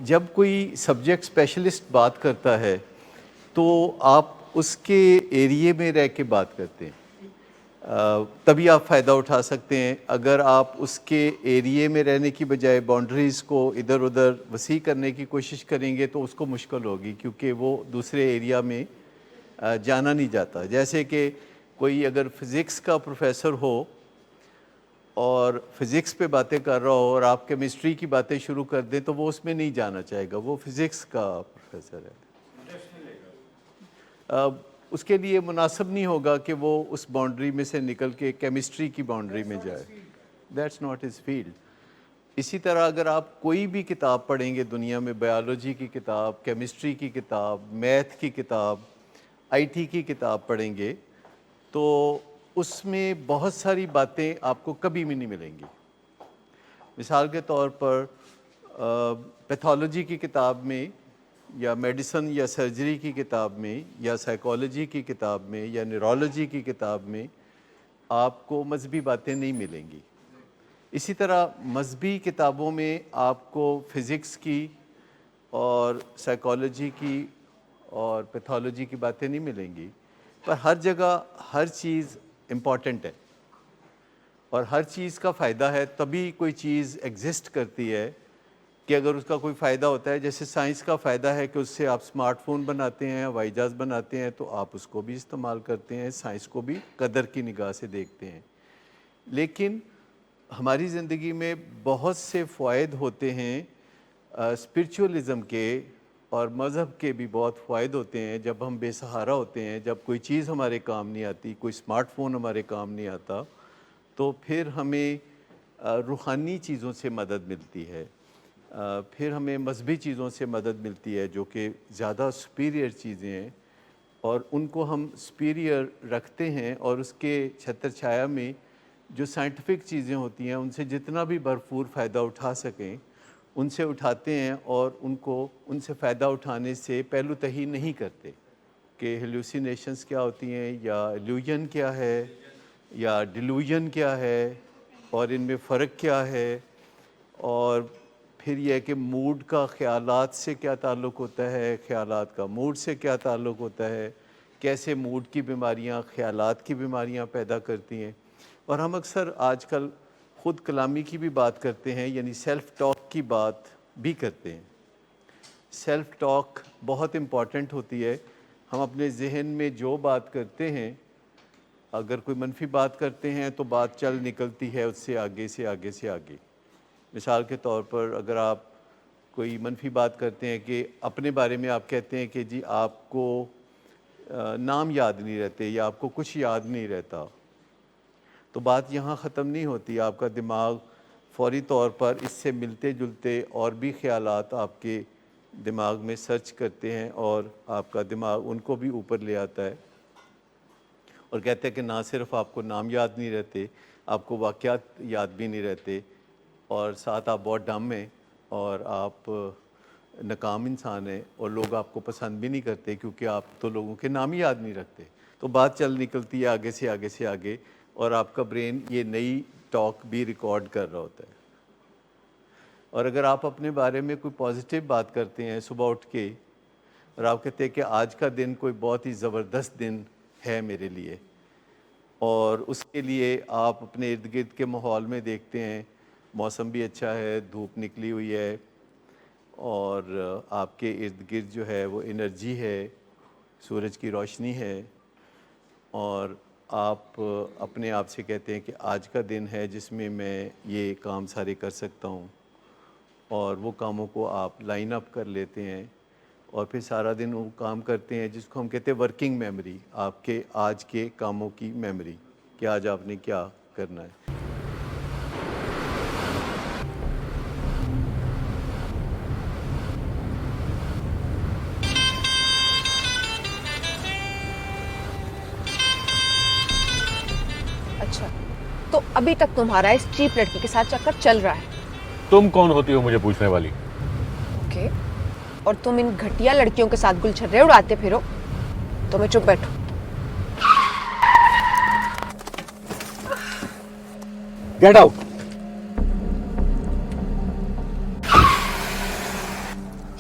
جب کوئی subject specialist بات کرتا ہے تو آپ اس کے ایریے میں رہ کے بات کرتے ہیں، تبھی آپ فائدہ اٹھا سکتے ہیں۔ اگر آپ اس کے ایریے میں رہنے کی بجائے باؤنڈریز کو ادھر ادھر وسیع کرنے کی کوشش کریں گے تو اس کو مشکل ہوگی، کیونکہ وہ دوسرے ایریا میں جانا نہیں جاتا۔ جیسے کہ کوئی اگر فزکس کا پروفیسر ہو اور فزکس پہ باتیں کر رہا ہو اور آپ کیمسٹری کی باتیں شروع کر دیں تو وہ اس میں نہیں جانا چاہے گا، وہ فزکس کا پروفیسر ہے۔ اس کے لیے مناسب نہیں ہوگا کہ وہ اس باؤنڈری میں سے نکل کے کیمسٹری کی باؤنڈری میں جائے۔ That's not his field. اسی طرح اگر آپ کوئی بھی کتاب پڑھیں گے دنیا میں، بایولوجی کی کتاب، کیمسٹری کی کتاب، میتھ کی کتاب، آئی ٹی کی کتاب پڑھیں گے تو اس میں بہت ساری باتیں آپ کو کبھی بھی نہیں ملیں گی۔ مثال کے طور پر پیتھولوجی کی کتاب میں یا میڈیسن یا سرجری کی کتاب میں یا سائیکالوجی کی کتاب میں یا نیورولوجی کی کتاب میں آپ کو مذہبی باتیں نہیں ملیں گی۔ اسی طرح مذہبی کتابوں میں آپ کو فزکس کی اور سائیکالوجی کی اور پیتھولوجی کی باتیں نہیں ملیں گی، پر ہر جگہ ہر چیز امپورٹنٹ ہے اور ہر چیز کا فائدہ ہے، تبھی کوئی چیز ایگزسٹ کرتی ہے کہ اگر اس کا کوئی فائدہ ہوتا ہے۔ جیسے سائنس کا فائدہ ہے کہ اس سے آپ سمارٹ فون بناتے ہیں، ہوائی جہاز بناتے ہیں، تو آپ اس کو بھی استعمال کرتے ہیں، سائنس کو بھی قدر کی نگاہ سے دیکھتے ہیں۔ لیکن ہماری زندگی میں بہت سے فوائد ہوتے ہیں، اسپرچولی کے اور مذہب کے بھی بہت فوائد ہوتے ہیں۔ جب ہم بے سہارا ہوتے ہیں، جب کوئی چیز ہمارے کام نہیں آتی، کوئی سمارٹ فون ہمارے کام نہیں آتا، تو پھر ہمیں روحانی چیزوں سے مدد ملتی ہے، پھر ہمیں مذہبی چیزوں سے مدد ملتی ہے جو کہ زیادہ سپیریئر چیزیں ہیں، اور ان کو ہم سپیریئر رکھتے ہیں اور اس کے چھتر چھایا میں جو سائنٹیفک چیزیں ہوتی ہیں ان سے جتنا بھی بھرپور فائدہ اٹھا سکیں ان سے اٹھاتے ہیں، اور ان سے فائدہ اٹھانے سے پہلو تہی نہیں کرتے کہ ہیلوسینیشنز کیا ہوتی ہیں یا ایلیوژن کیا ہے یا ڈیلوژن کیا ہے اور ان میں فرق کیا ہے، اور پھر یہ ہے کہ موڈ کا خیالات سے کیا تعلق ہوتا ہے، خیالات کا موڈ سے کیا تعلق ہوتا ہے، کیسے موڈ کی بیماریاں خیالات کی بیماریاں پیدا کرتی ہیں۔ اور ہم اکثر آج کل خود کلامی کی بھی بات کرتے ہیں، یعنی سیلف ٹاک کی بات بھی کرتے ہیں۔ سیلف ٹاک بہت امپورٹنٹ ہوتی ہے۔ ہم اپنے ذہن میں جو بات کرتے ہیں، اگر کوئی منفی بات کرتے ہیں تو بات چل نکلتی ہے اس سے آگے سے آگے سے آگے۔ مثال کے طور پر اگر آپ کوئی منفی بات کرتے ہیں کہ اپنے بارے میں آپ کہتے ہیں کہ جی آپ کو نام یاد نہیں رہتے یا آپ کو کچھ یاد نہیں رہتا، تو بات یہاں ختم نہیں ہوتی۔ آپ کا دماغ فوری طور پر اس سے ملتے جلتے اور بھی خیالات آپ کے دماغ میں سرچ کرتے ہیں اور آپ کا دماغ ان کو بھی اوپر لے آتا ہے اور کہتے ہیں کہ نہ صرف آپ کو نام یاد نہیں رہتے، آپ کو واقعات یاد بھی نہیں رہتے، اور ساتھ آپ بہت ڈم ہیں اور آپ ناکام انسان ہیں اور لوگ آپ کو پسند بھی نہیں کرتے کیونکہ آپ تو لوگوں کے نام ہی یاد نہیں رکھتے۔ تو بات چل نکلتی ہے آگے سے آگے سے آگے، اور آپ کا برین یہ نئی ٹاک بھی ریکارڈ کر رہا ہوتا ہے۔ اور اگر آپ اپنے بارے میں کوئی پازیٹیو بات کرتے ہیں صبح اٹھ کے اور آپ کہتے ہیں کہ آج کا دن کوئی بہت ہی زبردست دن ہے میرے لیے، اور اس کے لیے آپ اپنے ارد گرد کے ماحول میں دیکھتے ہیں موسم بھی اچھا ہے، دھوپ نکلی ہوئی ہے، اور آپ کے ارد گرد جو ہے وہ انرجی ہے، سورج کی روشنی ہے، اور آپ اپنے آپ سے کہتے ہیں کہ آج کا دن ہے جس میں میں یہ کام سارے کر سکتا ہوں، اور وہ کاموں کو آپ لائن اپ کر لیتے ہیں اور پھر سارا دن وہ کام کرتے ہیں جس کو ہم کہتے ہیں ورکنگ میموری، آپ کے آج کے کاموں کی میموری کہ آج آپ نے کیا کرنا ہے۔ اچھا، تو ابھی تک تمہارا اس چیپ لڑکی کے ساتھ چکر چل رہا ہے؟ تم کون ہوتی ہو مجھے پوچھنے والی؟ اوکے، اور تم ان گھٹیا لڑکیوں کے ساتھ گلچھرے اڑاتے پھرو تو میں چپ بیٹھوں؟ Get out.